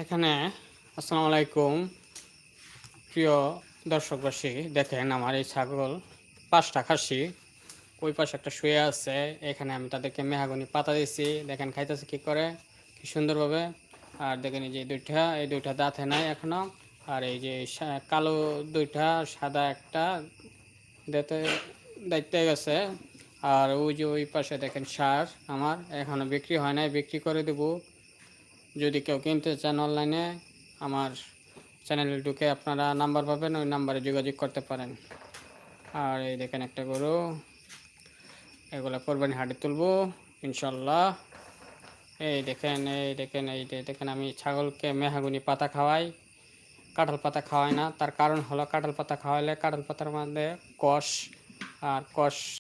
এখানে আসসালামু আলাইকুম প্রিয় দর্শকবাসী, দেখেন আমার এই ছাগল 5টা খাসি ওই পাশে একটা শুয়ে আছে। এখানে আমি তাদেরকে মেহাগনি পাতা দিছি, দেখেন খাইতেছে কি করে, কি সুন্দরভাবে। আর দেখেন এই যে এই দুইটা দাঁতে নাই এখনো। আর এই যে কালো দুইটা, সাদা একটা দাঁতে দায়িত্বে গেছে। আর ওই যে ওই পাশে দেখেন সার আমার এখনো বিক্রি হয় নাই, বিক্রি করে দেবো। যদি কেউ কিনতে চান অনলাইনে আমার চ্যানেলে ঢুকে আপনারা নাম্বার পাবেন, ওই নাম্বারে যোগাযোগ করতে পারেন। আর এই দেখেন একটা গরু, এগুলো কোরবানি হাটে তুলবো ইনশাল্লাহ। এই দেখেন আমি ছাগলকে মেহাগুনি পাতা খাওয়াই, কাঁঠাল পাতা খাওয়াই না। তার কারণ হলো কাঁঠাল পাতা খাওয়াইলে কাঁঠাল পাতার মধ্যে কষ, আর কষ